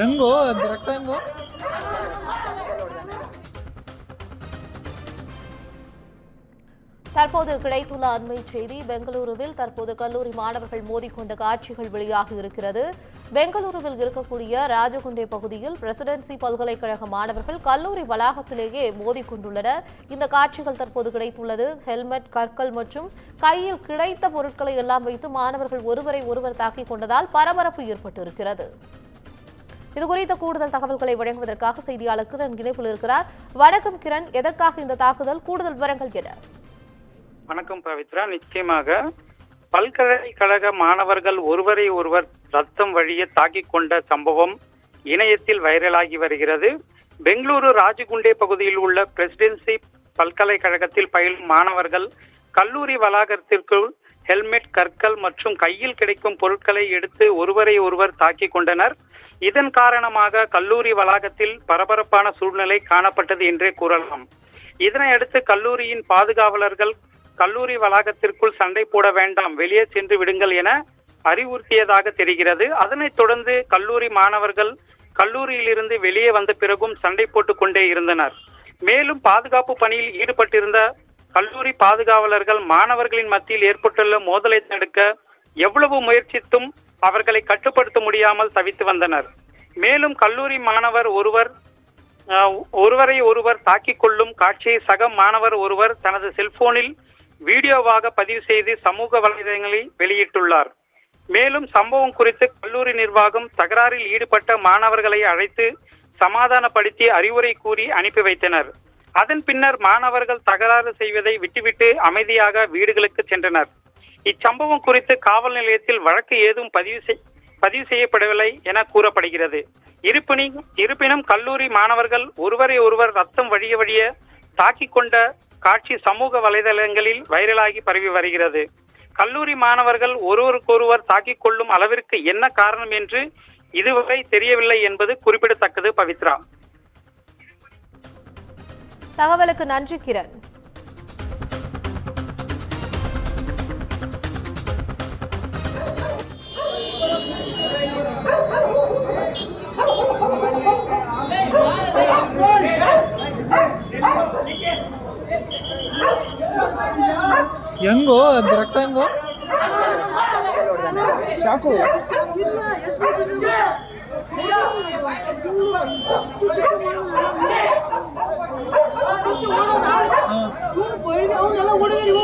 ಹೆಂಗೋ ಅದು ರಕ್ತ ಹೆಂಗೋ? தற்போது கிடைத்துள்ள அண்மை செய்தி. பெங்களூருவில் தற்போது கல்லூரி மாணவர்கள் மோதிக்கொண்ட காட்சிகள் வெளியாகி இருக்கிறது. பெங்களூருவில் இருக்கக்கூடிய ராஜகுண்டே பகுதியில் பிரசிடென்சி பல்கலைக்கழக மாணவர்கள் கல்லூரி வளாகத்திலேயே மோதிக்கொண்டுள்ளனர். இந்த காட்சிகள் தற்போது கிடைத்துள்ளது. ஹெல்மெட், கற்கள் மற்றும் கையில் கிடைத்த பொருட்களை எல்லாம் வைத்து மாணவர்கள் ஒருவரை ஒருவர் தாக்கிக் கொண்டதால் பரபரப்பு ஏற்பட்டிருக்கிறது. இதுகுறித்த கூடுதல் தகவல்களை வழங்குவதற்காக செய்தியாளர் கிரண் இணைப்பில் இருக்கிறார். வணக்கம் கிரண், எதற்காக இந்த தாக்குதல்? கூடுதல் விவரங்கள் என்ன? வணக்கம் பவித்ரா. நிச்சயமாக பல்கலைக்கழக மாணவர்கள் ஒருவரை ஒருவர் ரத்தம் வழிய தாக்கிக் கொண்ட சம்பவம் இணையத்தில் வைரலாகி வருகிறது. பெங்களூரு ராஜகுண்டே பகுதியில் உள்ள பிரசிடென்சி பல்கலைக்கழகத்தில் பயிலும் மாணவர்கள் கல்லூரி வளாகத்திற்குள் ஹெல்மெட், கற்கள் மற்றும் கையில் கிடைக்கும் பொருட்களை எடுத்து ஒருவரை ஒருவர் தாக்கிக் கொண்டனர். இதன் காரணமாக கல்லூரி வளாகத்தில் பரபரப்பான சூழ்நிலை காணப்பட்டது என்றே கூறலாம். இதனையடுத்து கல்லூரியின் பாதுகாவலர்கள் கல்லூரி வளாகத்திற்குள் சண்டை போட வேண்டாம், வெளியே சென்று விடுங்கள் என அறிவுறுத்தியதாக தெரிகிறது. அதனைத் தொடர்ந்து கல்லூரி மாணவர்கள் கல்லூரியிலிருந்து வெளியே வந்த பிறகும் சண்டை போட்டுக் கொண்டே இருந்தனர். மேலும் பாதுகாப்பு பணியில் ஈடுபட்டிருந்த கல்லூரி பாதுகாவலர்கள் மாணவர்களின் மத்தியில் ஏற்பட்டுள்ள மோதலை தடுக்க எவ்வளவு முயற்சித்தும் அவர்களை கட்டுப்படுத்த முடியாமல் தவித்து வந்தனர். மேலும் கல்லூரி மாணவர் ஒருவரை ஒருவர் தாக்கிக் கொள்ளும் காட்சியை சக மாணவர் ஒருவர் தனது செல்போனில் வீடியோவாக பதிவு செய்து சமூக வலைதளங்களில் வெளியிட்டுள்ளார். மேலும் சம்பவம் குறித்து கல்லூரி நிர்வாகம் தகராறில் ஈடுபட்ட மாணவர்களை அழைத்து சமாதானப்படுத்தி அறிவுரை கூறி அனுப்பி வைத்தனர். அதன் பின்னர் மாணவர்கள் தகராறு செய்வதை விட்டுவிட்டு அமைதியாக வீடுகளுக்கு சென்றனர். இச்சம்பவம் குறித்து காவல் நிலையத்தில் வழக்கு ஏதும் பதிவு செய்யப்படவில்லை என கூறப்படுகிறது. இருப்பினும் கல்லூரி மாணவர்கள் ஒருவரை ஒருவர் ரத்தம் வழிய தாக்கிக் கொண்ட காட்சி சமூக வலைதளங்களில் வைரலாகி பரவி வருகிறது. கல்லூரி மாணவர்கள் ஒருவருக்கொருவர் தாக்கிக் கொள்ளும் அளவிற்கு என்ன காரணம் என்று இதுவரை தெரியவில்லை என்பது குறிப்பிடத்தக்கது. பவித்ரா, தகவலுக்கு நன்றி கிரண். ಹೆಂಗೋ ಅದು ರಕ್ತ ಹೆಂಗೋ? ಚಾಕು ಹುಡುಗರಿಗೆ